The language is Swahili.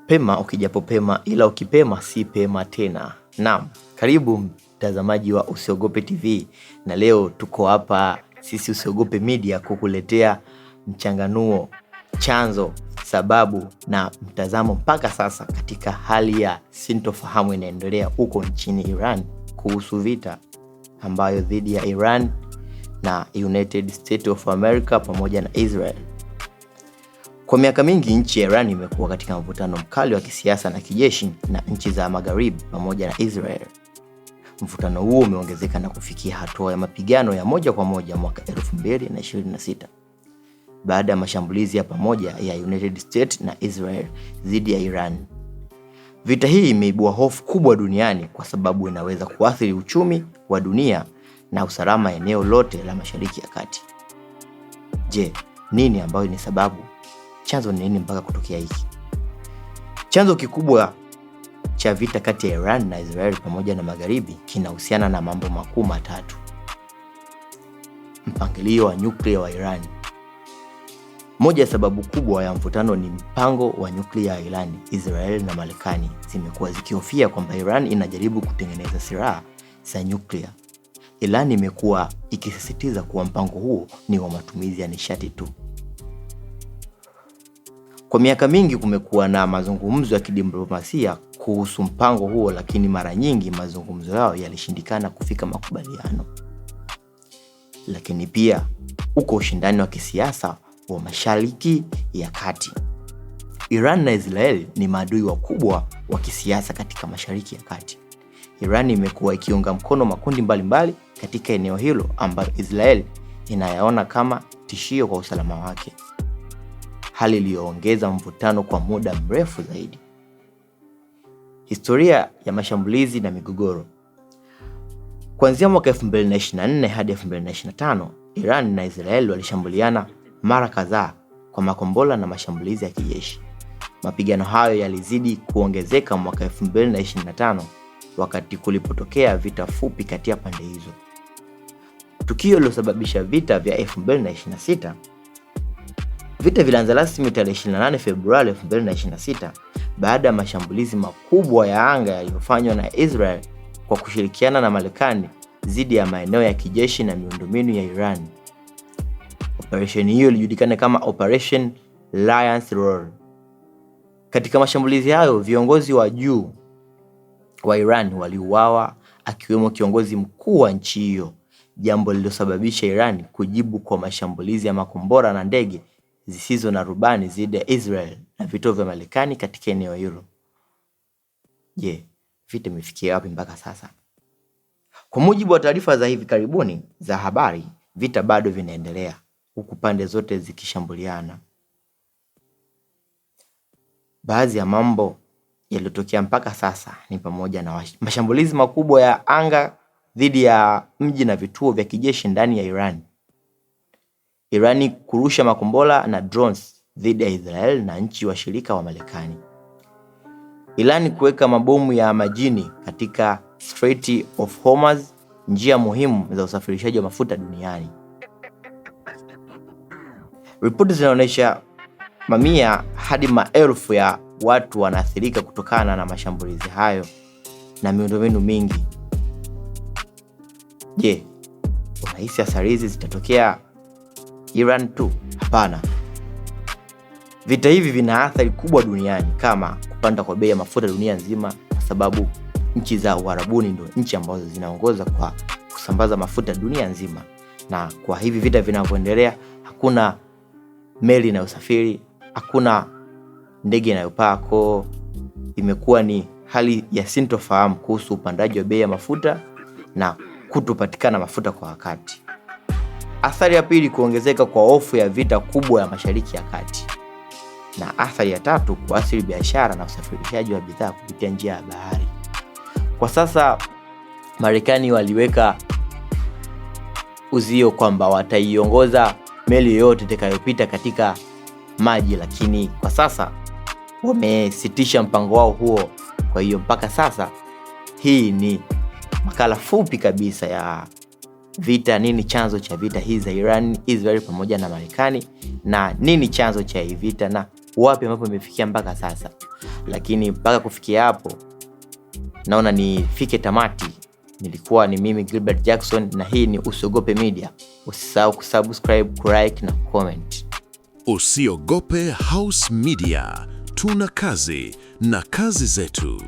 Pema ukijapo pema, ila ukipema si pema tena. Naam, karibu mtazamaji wa Usiogope TV, na leo tuko hapa sisi Usiogope Media kukuletea mchanganuo, chanzo, sababu na mtazamo mpaka sasa katika hali ya sintofahamu inaendelea huko nchini Iran kuhusu vita ambayo dhidi ya Iran na United States of America pamoja na Israel. Kwa miaka mingi nchi ya Iran imekuwa katika mvutano mkali wa kisiasa na kijeshi na nchi za Magharibi pamoja na Israel. Mvutano huo umeongezeka na kufikia hatua ya mapigano ya moja kwa moja mwaka 2026 baada ya mashambulizi ya pamoja ya United States na Israel dhidi ya Iran. Vita hii imeibua hofu kubwa duniani kwa sababu inaweza kuathiri uchumi wa dunia na usalama eneo lote la Mashariki ya Kati. Je, nini ambayo ni sababu? Chanzo ni nini mpaka kutokea hiki? Chanzo kikubwa cha vita kati ya Iran na Israel pamoja na Magharibi kinahusiana na mambo makuu matatu. Mpangilio wa nyuklia wa Iran. Moja ya sababu kubwa ya mvutano ni mpango wa nyuklia ya Iran. Israel na Marekani zimekuwa zikihofia kwamba Iran inajaribu kutengeneza silaha za nyuklia. Iran imekuwa ikisisitiza kuwa mpango huo ni wa matumizi ya nishati tu. Kwa miaka mingi kumekuwa na mazungumzo ya kidiplomasia kuhusu mpango huo, lakini mara nyingi mazungumzo yao yalishindikana kufika makubaliano. Lakini pia uko ushindani wa kisiasa wa Mashariki ya Kati. Iran na Israel ni maadui wakubwa wa kisiasa katika Mashariki ya Kati. Iran imekuwa ikiunga mkono makundi mbalimbali katika eneo hilo ambayo Israel inayaona kama tishio kwa usalama wake, hali iliyoongeza mvutano kwa muda mrefu zaidi. Historia ya mashambulizi na migogoro. Kuanzia mwaka 2024 hadi 2025, Iran na Israel walishambuliana mara kadhaa kwa makombora na mashambulizi ya kijeshi. Mapigano hayo yalizidi kuongezeka mwaka 2025 wakati kulipotokea vita fupi kati ya pande hizo. Tukio lilosababisha vita vya 2026. Vita vilianza rasmi tarehe 28 Februari 2026 baada ya mashambulizi makubwa ya anga yaliyofanywa na Israel kwa kushirikiana na Marekani dhidi ya maeneo ya kijeshi na miundombinu ya Iran. Operation hiyo ilijulikana kama Operation Lion's Roar. Katika mashambulizi hayo, viongozi wa juu wa Iran waliuawa, akiwemo kiongozi mkuu wa nchi hiyo, jambo lililosababisha Iran kujibu kwa mashambulizi ya makombora na ndege zisizo na rubani dhidi ya Israel na vituo vya Marekani katika eneo hilo. Je, vita imefikia wapi mpaka sasa? Kwa mujibu wa taarifa za hivi karibuni za habari, vita bado vinaendelea huku pande zote zikishambuliana. Baadhi ya mambo yaliyotokea mpaka sasa ni pamoja na mashambulizi makubwa ya anga dhidi ya mji na vituo vya kijeshi ndani ya Iran. Irani kurusha makombora na drones dhidi ya Israel na nchi washirika wa Marekani. Irani kuweka mabomu ya majini katika Strait of Hormuz, njia muhimu za usafirishaji wa mafuta duniani. Ripoti zinaonyesha mamia hadi maelfu ya watu wanaathirika kutokana na mashambulizi hayo na miundombinu mingi. Je, unahisi athari hizi zitatokea Iran tu? Hapana. Vita hivi vina athari kubwa duniani, kama kupanda kwa bei ya mafuta dunia nzima, kwa sababu nchi za Uarabuni ndio nchi ambazo zinaongoza kwa kusambaza mafuta dunia nzima. Na kwa hivi vita vinavyoendelea, hakuna meli inayosafiri, hakuna ndege inayopaa, kwa imekuwa ni hali ya sintofahamu kuhusu upandaji wa bei ya mafuta na kutopatikana mafuta kwa wakati. Athari ya pili, kuongezeka kwa hofu ya vita kubwa ya Mashariki ya Kati. Na athari ya tatu, kuathiri biashara na usafirishaji wa bidhaa kupitia njia ya bahari. Kwa sasa Marekani waliweka uzio kwamba wataiongoza meli yoyote itakayopita katika maji, lakini kwa sasa wamesitisha mpango wao huo. Kwa hiyo mpaka sasa hii ni makala fupi kabisa ya vita. Nini chanzo cha vita hizi za Iran, Israel pamoja na Marekani, na nini chanzo cha hii vita na wapi ambapo imefikia mpaka sasa. lakini mpaka kufikia hapo naona nifike tamati. Nilikuwa ni mimi Gilbert Jackson, na hii ni Usiogope Media. Usisahau kusubscribe, kulike na comment. Usiogope House Media, tuna kazi na kazi zetu.